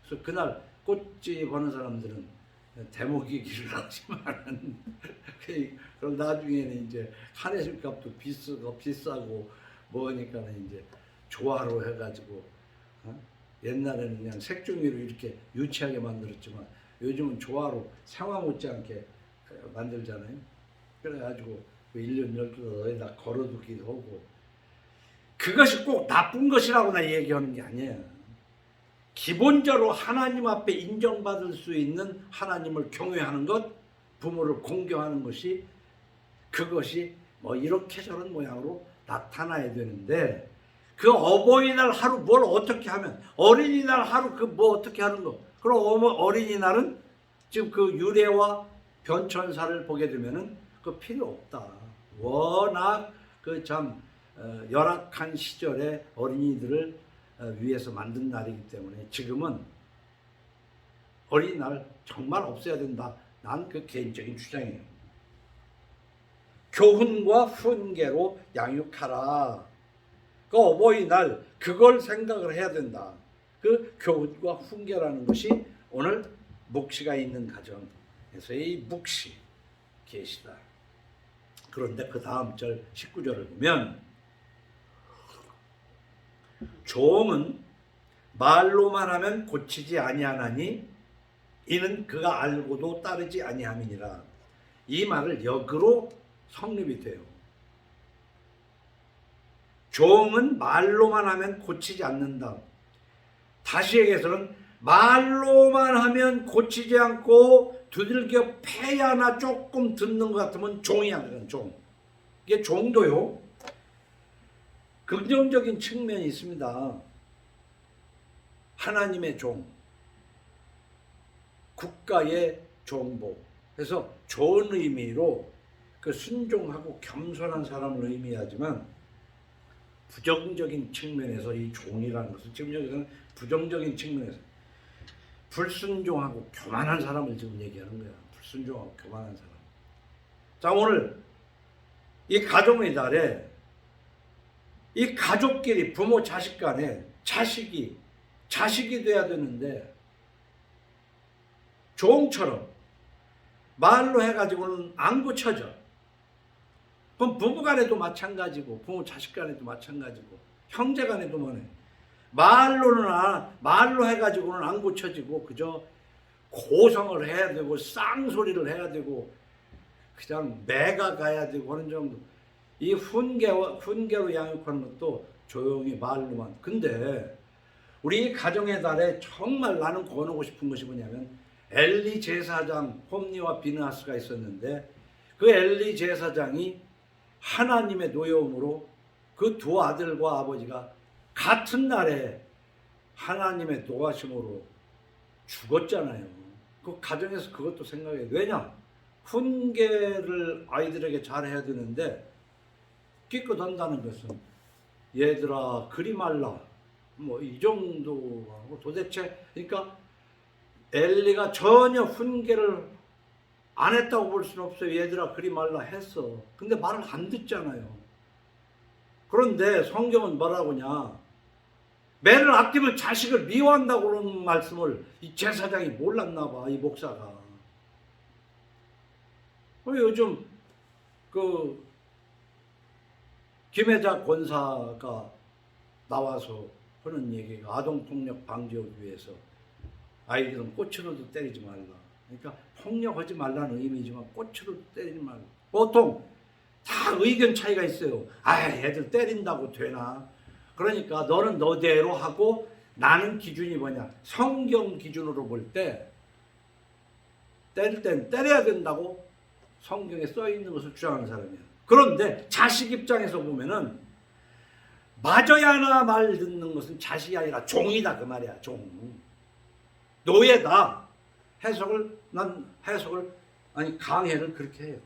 그래서 그날 꽃집 하는 사람들은 대목이기를 하지만은 그럼 나중에는 이제 카네이션 값도 비싸고 뭐니까는 이제 조화로 해가지고 옛날에는 그냥 색종이로 이렇게 유치하게 만들었지만 요즘은 조화로 생화 못지않게 만들잖아요. 그래가지고 1년 12달 어디다 걸어두기도 하고 그것이 꼭 나쁜 것이라고 나 얘기하는 게 아니에요. 기본적으로 하나님 앞에 인정받을 수 있는 하나님을 경외하는 것, 부모를 공경하는 것이 그것이 뭐 이렇게 저런 모양으로 나타나야 되는데 그 어버이날 하루 뭘 어떻게 하면 어린이날 하루 그 뭐 어떻게 하는 거 그럼 어린이날은 지금 그 유래와 변천사를 보게 되면은 그 필요 없다. 워낙 그 참 열악한 시절에 어린이들을 위해서 만든 날이기 때문에 지금은 어린이날 정말 없어야 된다. 난 그 개인적인 주장이에요. 교훈과 훈계로 양육하라. 그 어버이날 그걸 생각을 해야 된다. 그 교훈과 훈계라는 것이 오늘 묵시가 있는 가정에서의 묵시 계시다. 그런데 그 다음 절 19절을 보면 종은 말로만 하면 고치지 아니하나니 이는 그가 알고도 따르지 아니함이니라. 이 말을 역으로 성립이 돼요. 종은 말로만 하면 고치지 않는다. 다시 얘기해서는 말로만 하면 고치지 않고 두들겨 패야나 조금 듣는 것 같으면 종이야. 종. 이게 종도요. 긍정적인 측면이 있습니다. 하나님의 종, 국가의 종복. 그래서 좋은 의미로 그 순종하고 겸손한 사람을 의미하지만 부정적인 측면에서 이 종이라는 것은 지금 여기서는 부정적인 측면에서 불순종하고 교만한 사람을 지금 얘기하는 거야. 불순종하고 교만한 사람. 자, 오늘 이 가정의 달에 이 가족끼리 부모 자식 간에 자식이 돼야 되는데 종처럼 말로 해가지고는 안 고쳐져. 그럼 부부 간에도 마찬가지고 부모 자식 간에도 마찬가지고 형제 간에도 뭐네. 말로 해가지고는 안 고쳐지고 그저 고성을 해야 되고 쌍소리를 해야 되고 그냥 매가 가야 되고 하는 정도. 이 훈계로 양육하는 것도 조용히 말로만. 근데 우리 가정의 달에 정말 나는 권하고 싶은 것이 뭐냐면 엘리 제사장 홈니와 비느하스가 있었는데 그 엘리 제사장이 하나님의 노여움으로 그 두 아들과 아버지가 같은 날에 하나님의 노하심으로 죽었잖아요. 그 가정에서 그것도 생각해요. 왜냐? 훈계를 아이들에게 잘해야 되는데 끼끗한다는 것은 얘들아 그리 말라 뭐 이 정도하고 도대체 그러니까 엘리가 전혀 훈계를 안 했다고 볼 수는 없어요. 얘들아 그리 말라 했어. 근데 말을 안 듣잖아요. 그런데 성경은 뭐라고 하냐? 매를 아끼면 자식을 미워한다고 그런 말씀을 이 제사장이 몰랐나 봐. 이 목사가. 요즘 그 김혜자 권사가 나와서 하는 얘기가 아동폭력 방지하기 위해서 아이들은 꽃으로도 때리지 말라. 그러니까 폭력하지 말라는 의미지만 꽃으로도 때리지 말라. 보통 다 의견 차이가 있어요. 애들 때린다고 되나? 그러니까 너는 너대로 하고 나는 기준이 뭐냐? 성경 기준으로 볼 때 때릴 땐 때려야 된다고 성경에 써 있는 것을 주장하는 사람이야. 그런데 자식 입장에서 보면은 맞아야 하나 말 듣는 것은 자식이 아니라 종이다 그 말이야. 종. 노예다. 강해를 그렇게 해요.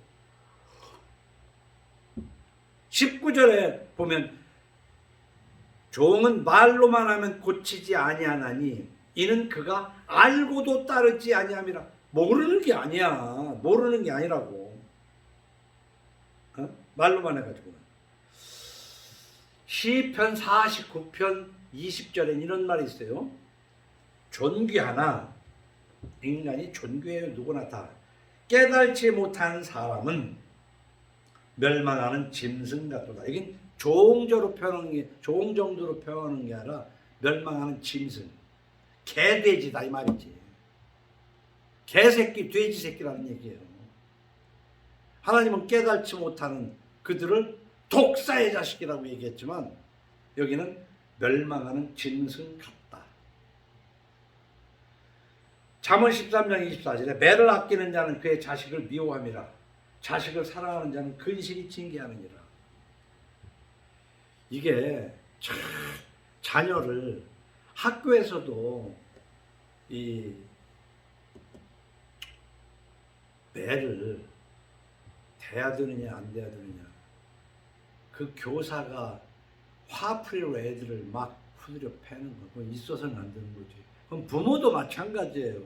19절에 보면 종은 말로만 하면 고치지 아니하나니 이는 그가 알고도 따르지 아니함이라. 모르는 게 아니야. 모르는 게 아니라고. 말로만 해가지고. 시편 49편 20절엔 이런 말이 있어요. 존귀하나 인간이 존귀해요. 누구나 다. 깨달지 못한 사람은 멸망하는 짐승 같도다. 이건 종 정도로 표현하는 게 아니라 멸망하는 짐승. 개돼지다 이 말이지. 개새끼 돼지 새끼라는 얘기예요. 하나님은 깨달지 못하는 그들을 독사의 자식이라고 얘기했지만 여기는 멸망하는 짐승 같다. 잠언 13장 24절에 매를 아끼는 자는 그의 자식을 미워함이라. 자식을 사랑하는 자는 근실이 징계하느니라. 이게 참 자녀를 학교에서도 이 매를 돼야 되느냐 안 돼야 되느냐. 그 교사가 화풀이로 애들을 막 후드려 패는 거, 그건 있어서는 안 되는 거지. 그럼 부모도 마찬가지예요.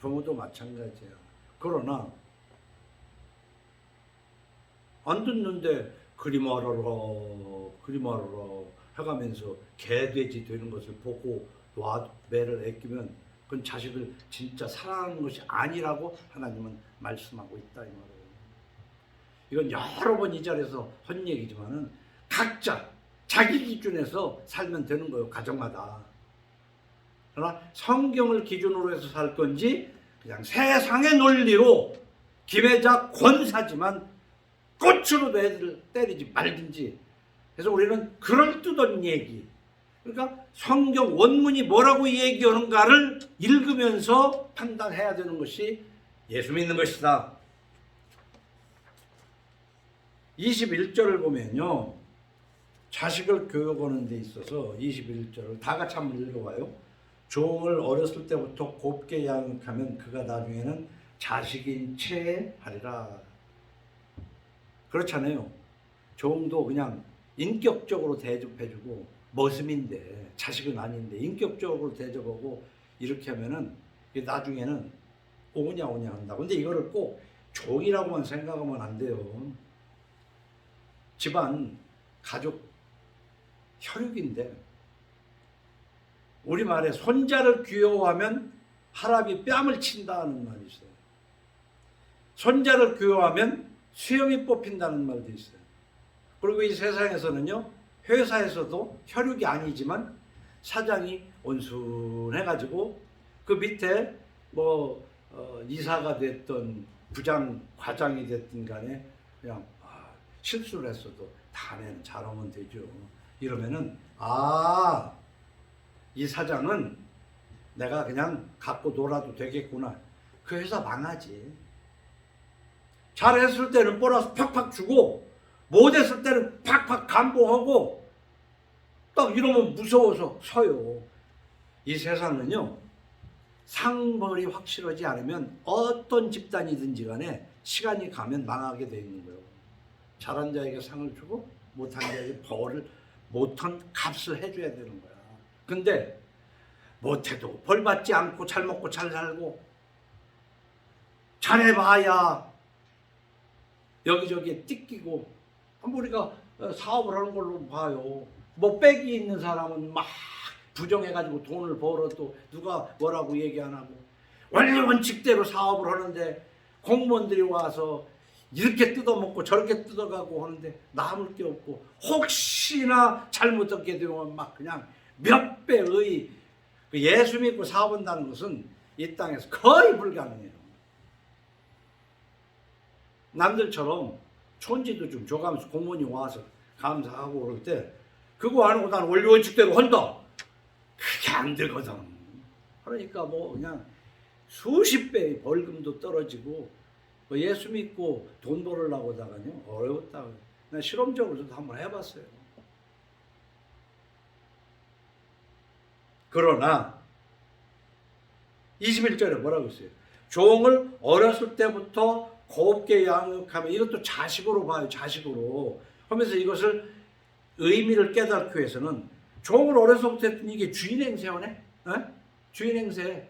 부모도 마찬가지야. 그러나 안 듣는데 그리 말하라 해가면서 개돼지 되는 것을 보고 매를 아끼면 그건 자식을 진짜 사랑하는 것이 아니라고 하나님은 말씀하고 있다 이 말이에요. 이건 여러 번 이 자리에서 한 얘기지만은 각자 자기 기준에서 살면 되는 거예요. 가정마다. 그러나 성경을 기준으로 해서 살 건지 그냥 세상의 논리로 김혜자 권사지만 꽃으로도 애들을 때리지 말든지. 그래서 우리는 그럴듯한 얘기, 그러니까 성경 원문이 뭐라고 얘기하는가를 읽으면서 판단해야 되는 것이 예수 믿는 것이다. 21절을 보면요, 자식을 교육하는 데 있어서 21절을 다 같이 한번 읽어봐요. 종을 어렸을 때부터 곱게 양육하면 그가 나중에는 자식인 채 하리라. 그렇잖아요. 종도 그냥 인격적으로 대접해주고 머슴인데 자식은 아닌데 인격적으로 대접하고 이렇게 하면은 나중에는 오냐 한다. 근데 이거를 꼭 종이라고만 생각하면 안 돼요. 집안, 가족, 혈육인데, 우리말에 손자를 귀여워하면 할아비 뺨을 친다는 말이 있어요. 손자를 귀여워하면 수염이 뽑힌다는 말도 있어요. 그리고 이 세상에서는요, 회사에서도 혈육이 아니지만 사장이 온순해가지고 그 밑에 뭐 이사가 됐던 부장, 과장이 됐든 간에 그냥 실수를 했어도 다음에는 잘하면 되죠. 이러면은 이 사장은 내가 그냥 갖고 놀아도 되겠구나. 그 회사 망하지. 잘했을 때는 보너스 팍팍 주고 못했을 때는 팍팍 감봉하고 딱 이러면 무서워서 서요. 이 세상은요, 상벌이 확실하지 않으면 어떤 집단이든지 간에 시간이 가면 망하게 돼 있는 거예요. 잘한 자에게 상을 주고 못한 자에게 벌을, 못한 값을 해줘야 되는 거야. 근데 못해도 벌 받지 않고 잘 먹고 잘 살고 잘해봐야 여기저기에 띠끼고, 우리가 사업을 하는 걸로 봐요. 뭐 빽이 있는 사람은 막 부정해가지고 돈을 벌어도 누가 뭐라고 얘기 안 하고, 원래 원칙대로 사업을 하는데 공무원들이 와서 이렇게 뜯어먹고 저렇게 뜯어가고 하는데 남을 게 없고, 혹시나 잘못하게 되면 막 그냥 몇 배의, 예수 믿고 사업한다는 것은 이 땅에서 거의 불가능해요. 남들처럼 촌지도 좀 줘가면서 공무원이 와서 감사하고 그럴 때 그거 안 하고 난 원리 원칙대로 한다, 그게 안 되거든. 그러니까 뭐 그냥 수십 배의 벌금도 떨어지고, 예수 믿고 돈 벌으려고 하다가요 어려웠다. 난 실험적으로도 한번 해봤어요. 그러나 21절에 뭐라고 했어요? 종을 어렸을 때부터 곱게 양육하면, 이것도 자식으로 봐요. 자식으로 하면서 이것을 의미를 깨닫기 위해서는 종을 어려서부터 했더니 이게 주인 행세하네? 주인 행세.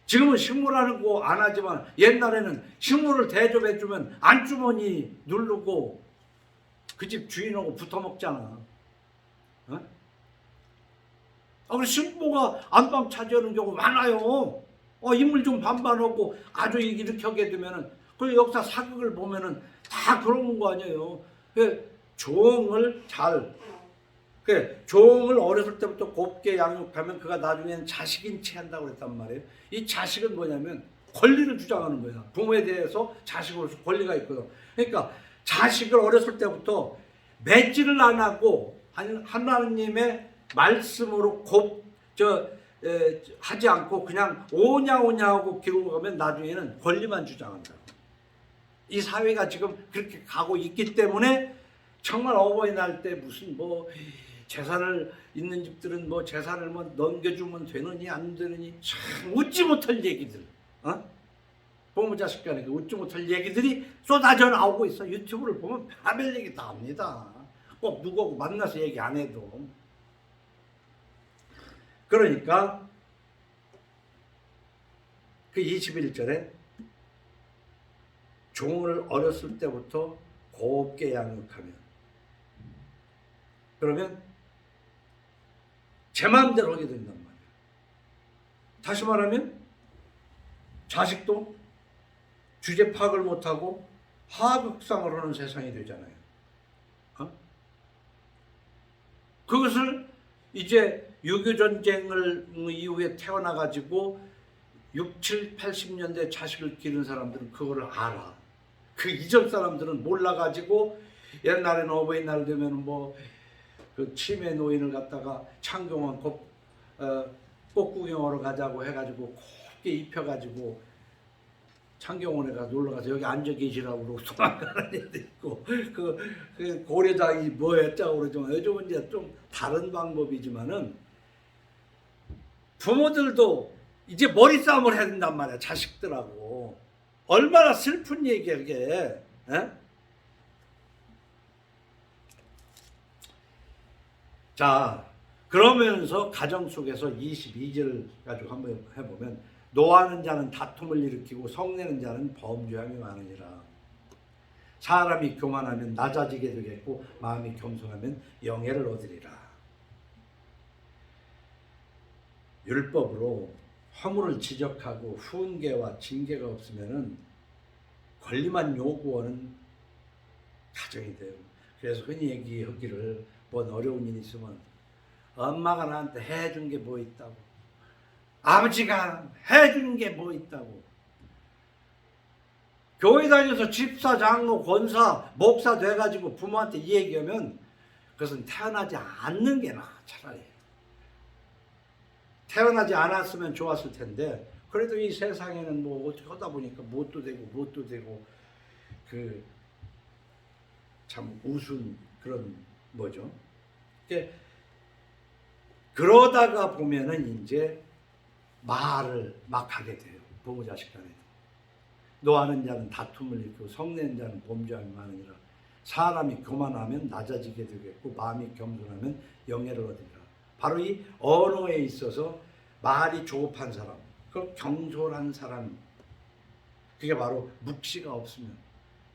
지금은 식물하는 거 안 하지만 옛날에는 식물을 대접해주면 안주머니 누르고 그 집 주인하고 붙어 먹잖아. 그래서 신부가 안방 차지하는 경우 많아요. 인물 좀 반반하고 아주 이렇게 하게 되면은, 그 역사 사극을 보면은 다 그런 거 아니에요. 종을 종을 어렸을 때부터 곱게 양육하면 그가 나중에는 자식인 채 한다고 그랬단 말이에요. 이 자식은 뭐냐면 권리를 주장하는 거야. 부모에 대해서 자식으로서 권리가 있거든. 그러니까 자식을 어렸을 때부터 맺지를 안 하고 하나님의 말씀으로 하지 않고 그냥 오냐 하고 기르고가면 나중에는 권리만 주장한다. 이 사회가 지금 그렇게 가고 있기 때문에 정말 어버이날 때 무슨 뭐 재산을 있는 집들은 뭐 재산을 뭐 넘겨주면 되느니 안 되느니 참 웃지 못할 얘기들, 부모 자식 간에 웃지 못할 얘기들이 쏟아져 나오고 있어. 유튜브를 보면 별별 얘기 다 합니다. 꼭 누구하고 만나서 얘기 안 해도. 그러니까 그 21절에 종을 어렸을 때부터 곱게 양육하면, 그러면 제 마음대로 하게 된단 말이에요. 다시 말하면 자식도 주제 파악을 못하고 하극상을 하는 세상이 되잖아요. 그것을 이제 6.25전쟁을 이후에 태어나가지고 6, 7, 80년대 자식을 기른 사람들은 그거를 알아. 그 이전 사람들은 몰라가지고 옛날에는 어버이날 되면 뭐 그 치매 노인을 갖다가 창경원 꽃 구경하러 가자고 해가지고 곱게 입혀가지고 창경원에 가서 놀러가서 여기 앉아 계시라고 그러고 도망가는 애도 있고, 그 고려장이 뭐 했자고 그러지만 요즘은 이제 좀 다른 방법이지만은 부모들도 이제 머리싸움을 해야 된단 말이야. 자식들하고. 얼마나 슬픈 얘기야 이게. 자, 그러면서 가정 속에서 22절 가지고 한번 해보면 노하는 자는 다툼을 일으키고 성내는 자는 범죄함이 많으니라. 사람이 교만하면 낮아지게 되겠고 마음이 겸손하면 영예를 얻으리라. 율법으로 허물을 지적하고 훈계와 징계가 없으면은 권리만 요구하는 가정이 돼요. 그래서 흔히 얘기하기를 뭔 어려운 일이 있으면 엄마가 나한테 해준 게 뭐 있다고, 아버지가 해준 게 뭐 있다고, 교회 다녀서 집사, 장로, 권사, 목사 돼가지고 부모한테 이 얘기하면 그것은 태어나지 않는 게 나아. 차라리 태어나지 않았으면 좋았을 텐데, 그래도 이 세상에는 뭐 어떻게 하다 보니까 뭣도 되고 그 참 우스운 그런 뭐죠. 그러다가 보면은 이제 말을 막 하게 돼요. 부모 자식 간에. 노하는 자는 다툼을 일으키고 성내는 자는 범죄함이 많으니라. 사람이 교만하면 낮아지게 되겠고 마음이 겸손하면 영예를 얻으리라. 바로 이 언어에 있어서 말이 조급한 사람, 그 경솔한 사람, 그게 바로 묵시가 없으면,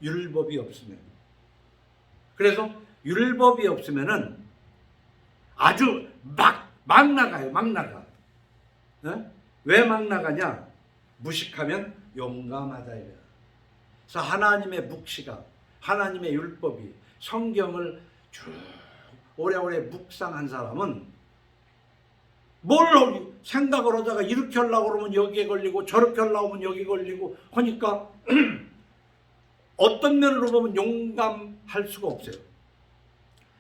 율법이 없으면. 그래서 율법이 없으면은 아주 막 나가요. 막 나가. 왜 막 나가냐? 무식하면 용감하다. 그래서 하나님의 묵시가, 하나님의 율법이, 성경을 쭉 오래오래 묵상한 사람은 뭘 생각을 하다가 이렇게 하려고 그러면 여기에 걸리고 저렇게 하려고 하면 여기 걸리고 하니까 어떤 면으로 보면 용감할 수가 없어요.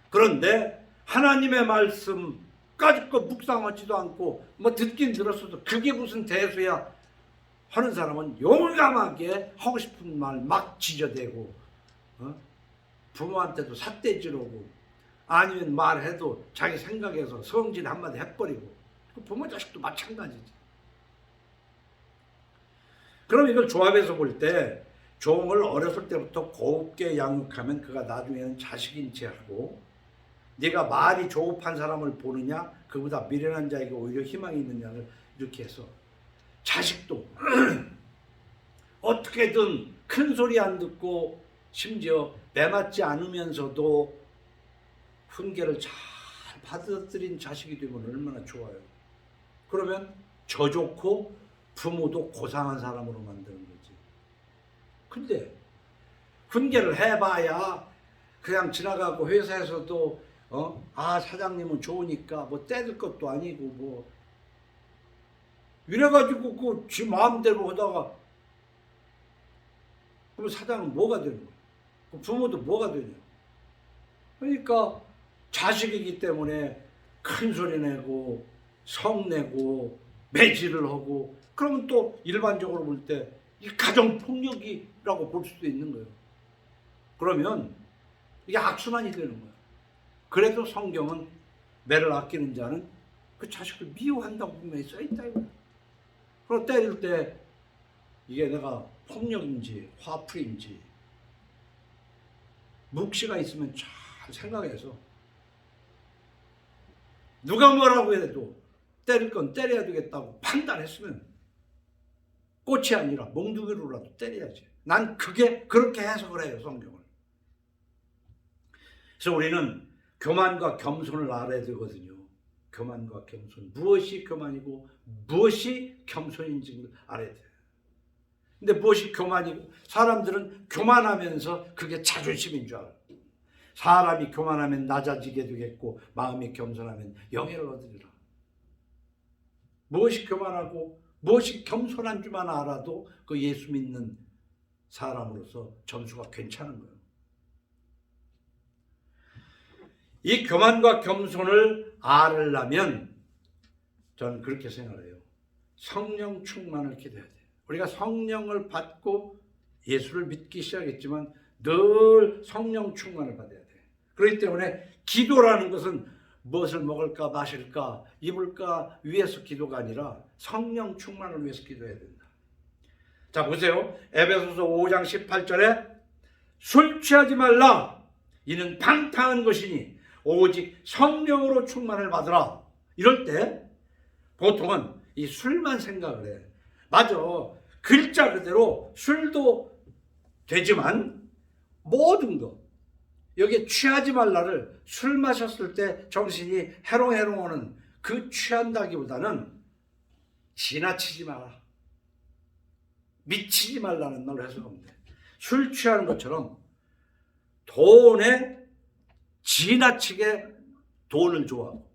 그런데 하나님의 말씀까지 거 묵상하지도 않고 뭐 듣긴 들었어도 그게 무슨 대수야 하는 사람은 용감하게 하고 싶은 말 막 지저대고, 부모한테도 삿대질하고, 아니면 말해도 자기 생각에서 성질 한마디 해버리고. 부모 자식도 마찬가지지. 그럼 이걸 조합해서 볼 때 종을 어렸을 때부터 곱게 양육하면 그가 나중에는 자식인 채 하고, 네가 말이 조급한 사람을 보느냐 그보다 미련한 자에게 오히려 희망이 있느냐를 이렇게 해서 자식도 어떻게든 큰 소리 안 듣고 심지어 매맞지 않으면서도 훈계를 잘 받아들인 자식이 되면 얼마나 좋아요. 그러면 저 좋고 부모도 고상한 사람으로 만드는 거지. 근데 훈계를 해봐야 그냥 지나가고 회사에서도 사장님은 좋으니까 뭐 떼들 것도 아니고 뭐 이래가지고 그 지 마음대로 하다가 그럼 사장은 뭐가 되는 거야? 그 부모도 뭐가 되냐? 그러니까 자식이기 때문에 큰 소리 내고 성내고 매질을 하고, 그러면 또 일반적으로 볼 때 이 가정폭력이라고 볼 수도 있는 거예요. 그러면 이게 악순환이 되는 거예요. 그래도 성경은 매를 아끼는 자는 그 자식을 미워한다고 분명히 써있다 이거예요. 그리고 때릴 때 이게 내가 폭력인지 화풀인지 묵시가 있으면 잘 생각해서 누가 뭐라고 해도 때릴 건 때려야 되겠다고 판단했으면 꽃이 아니라 몽둥이로라도 때려야지. 난 그렇게 해석을 해요, 성경을. 그래서 우리는 교만과 겸손을 알아야 되거든요. 교만과 겸손. 무엇이 교만이고 무엇이 겸손인지를 알아야 돼요. 근데 무엇이 교만이고, 사람들은 교만하면서 그게 자존심인 줄 알아요. 사람이 교만하면 낮아지게 되겠고 마음이 겸손하면 영예를 얻으리라. 무엇이 교만하고 무엇이 겸손한 줄만 알아도 그 예수 믿는 사람으로서 점수가 괜찮은 거예요. 이 교만과 겸손을 알으려면 저는 그렇게 생각해요. 성령 충만을 기도해야 돼요. 우리가 성령을 받고 예수를 믿기 시작했지만 늘 성령 충만을 받아야 돼요. 그렇기 때문에 기도라는 것은 무엇을 먹을까 마실까 입을까 위해서 기도가 아니라 성령 충만을 위해서 기도해야 된다. 자 보세요. 에베소서 5장 18절에 술 취하지 말라. 이는 방탕한 것이니 오직 성령으로 충만을 받으라. 이럴 때 보통은 이 술만 생각을 해. 맞아. 글자 그대로 술도 되지만 모든 것. 여기 취하지 말라를 술 마셨을 때 정신이 해롱해롱 오는 그 취한다기보다는 지나치지 마라. 미치지 말라는 말로 해석하면 돼. 술 취하는 것처럼 돈에 지나치게 돈을 좋아하고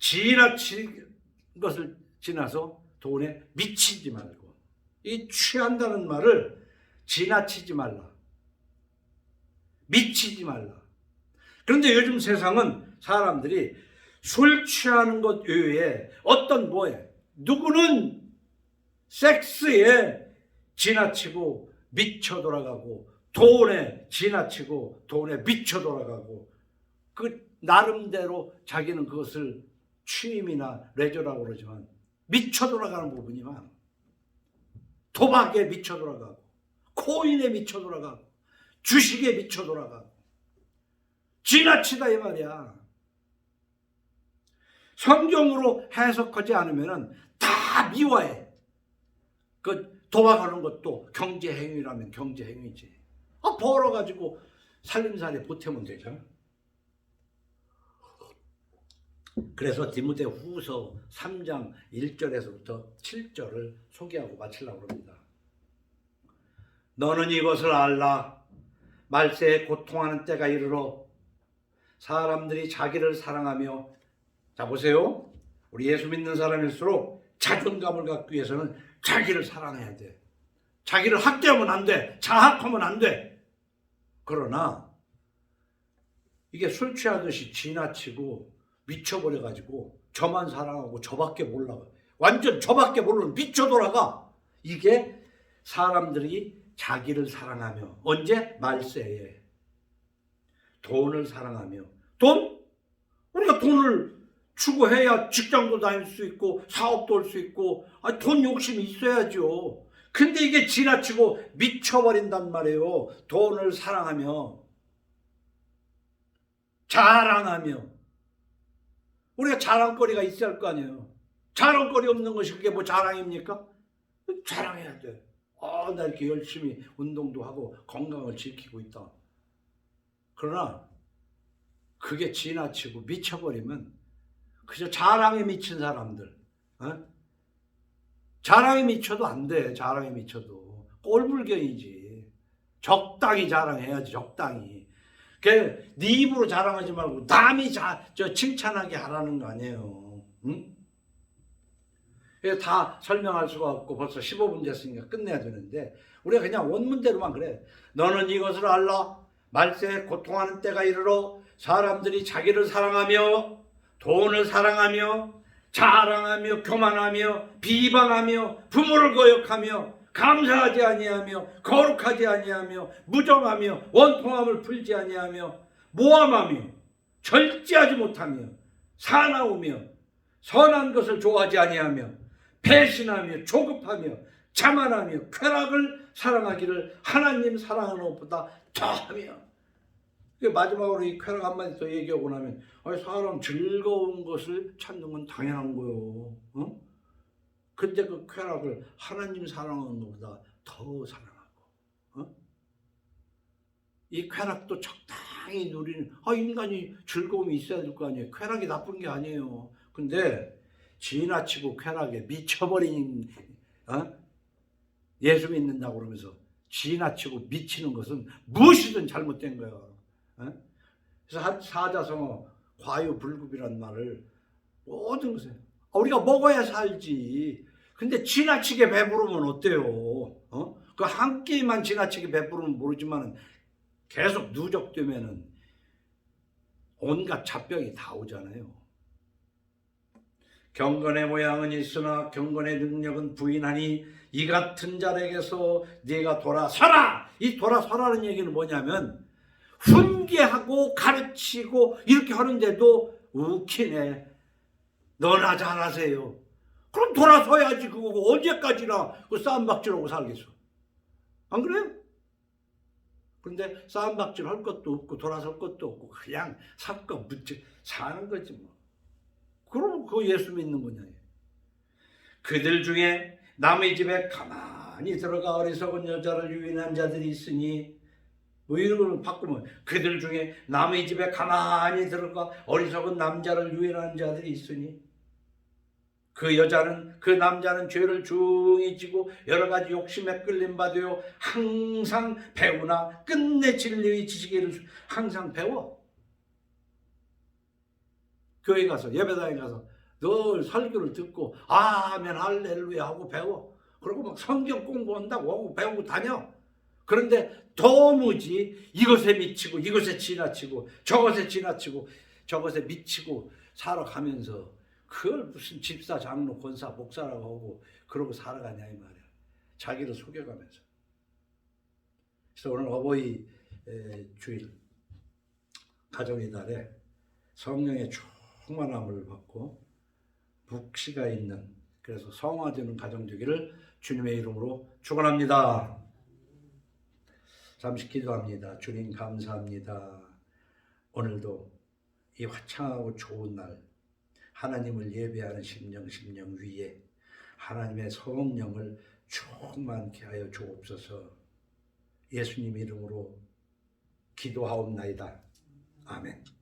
지나친 것을 지나서 돈에 미치지 말고 이 취한다는 말을 지나치지 말라. 미치지 말라. 그런데 요즘 세상은 사람들이 술 취하는 것 외에 어떤 뭐에 누구는 섹스에 지나치고 미쳐 돌아가고 돈에 지나치고 돈에 미쳐 돌아가고 그 나름대로 자기는 그것을 취임이나 레저라고 그러지만 미쳐 돌아가는 부분이 많아. 도박에 미쳐 돌아가고 코인에 미쳐 돌아가고 주식에 미쳐 돌아가고 지나치다 이 말이야. 성경으로 해석하지 않으면 다 미워해. 그 도박하는 것도 경제행위라면 경제행위지. 벌어가지고 살림살이 보태면 되잖아. 그래서 디모데 후서 3장 1절에서부터 7절을 소개하고 마치려고 합니다. 너는 이것을 알라. 말세에 고통하는 때가 이르러 사람들이 자기를 사랑하며, 자 보세요. 우리 예수 믿는 사람일수록 자존감을 갖기 위해서는 자기를 사랑해야 돼. 자기를 학대하면 안 돼. 자학하면 안 돼. 그러나 이게 술 취하듯이 지나치고 미쳐버려가지고 저만 사랑하고 저밖에 몰라. 완전 저밖에 모르는 미쳐 돌아가. 이게 사람들이 자기를 사랑하며 언제? 말세에. 돈을 사랑하며. 돈? 우리가 돈을 추구해야 직장도 다닐 수 있고 사업도 할 수 있고 돈 욕심이 있어야죠. 근데 이게 지나치고 미쳐버린단 말이에요. 돈을 사랑하며 자랑하며. 우리가 자랑거리가 있어야 할 거 아니에요. 자랑거리 없는 것이 그게 뭐 자랑입니까? 자랑해야 돼. 나 이렇게 열심히 운동도 하고 건강을 지키고 있다. 그러나 그게 지나치고 미쳐버리면 그저 자랑에 미친 사람들. 자랑에 미쳐도 안 돼. 자랑에 미쳐도 꼴불견이지. 적당히 자랑해야지. 적당히. 네 입으로 자랑하지 말고 남이 칭찬하게 하라는 거 아니에요. 응? 다 설명할 수가 없고 벌써 15분 됐으니까 끝내야 되는데 우리가 그냥 원문대로만 그래. 너는 이것을 알라. 말세에 고통하는 때가 이르러 사람들이 자기를 사랑하며 돈을 사랑하며 자랑하며 교만하며 비방하며 부모를 거역하며 감사하지 아니하며 거룩하지 아니하며 무정하며 원통함을 풀지 아니하며 모함하며 절제하지 못하며 사나우며 선한 것을 좋아하지 아니하며 배신하며 조급하며 자만하며 쾌락을 사랑하기를 하나님 사랑하는 것보다 더하며. 마지막으로 이 쾌락 한마디 더 얘기하고 나면 사람 즐거운 것을 찾는 건 당연한 거요. 근데 그 쾌락을 하나님 사랑하는 것보다 더 사랑하고, 이 쾌락도 적당히 누리는, 인간이 즐거움이 있어야 될 거 아니에요. 쾌락이 나쁜 게 아니에요. 근데 지나치고 쾌락에 미쳐버린, 예수 믿는다고 그러면서 지나치고 미치는 것은 무엇이든 잘못된 거예요. 그래서 사자성어 과유불급이라는 말을 모든 것에 우리가 먹어야 살지. 근데 지나치게 배부르면 어때요? 그 한 끼만 지나치게 배부르면 모르지만 계속 누적되면은 온갖 잡병이 다 오잖아요. 경건의 모양은 있으나 경건의 능력은 부인하니 이 같은 자에게서 네가 돌아서라. 이 돌아서라는 얘기는 뭐냐면 훈계하고 가르치고 이렇게 하는데도 웃기네. 너나 잘하세요. 그럼 돌아서야지. 그거고 언제까지나 그 싸움박질하고 살겠어. 안 그래요? 근데 싸움박질 할 것도 없고 돌아설 것도 없고 그냥 삽과 묻지 사는 거지 뭐. 그럼 그거 예수 믿는 거냐. 그들 중에 남의 집에 가만히 들어가 어리석은 여자를 유인한 자들이 있으니, 뭐 이런 걸 바꾸면 그들 중에 남의 집에 가만히 들어가 어리석은 남자를 유인한 자들이 있으니, 그 여자는, 그 남자는 죄를 중히 지고 여러 가지 욕심에 끌림 받아요. 항상 배우나 끝내 진리의 지식에 이르 항상 배워. 교회 가서, 예배당에 가서 늘 설교를 듣고 아멘 할렐루야 하고 배워. 그리고 막 성경 공부한다고 하고 배우고 다녀. 그런데 도무지 이것에 미치고 이것에 지나치고 저것에 지나치고 저것에 미치고 살아가면서 그걸 무슨 집사, 장로, 권사, 목사라고 하고 그러고 살아가냐 이 말이야. 자기를 속여가면서. 그래서 오늘 어버이 주일 가정의 달에 성령의 충만함을 받고 묵시가 있는, 그래서 성화되는 가정 되기를 주님의 이름으로 축원합니다. 잠시 기도합니다. 주님 감사합니다. 오늘도 이 화창하고 좋은 날 하나님을 예배하는 심령 위에 하나님의 성령을 충만케 하여 주옵소서. 예수님 이름으로 기도하옵나이다. 아멘.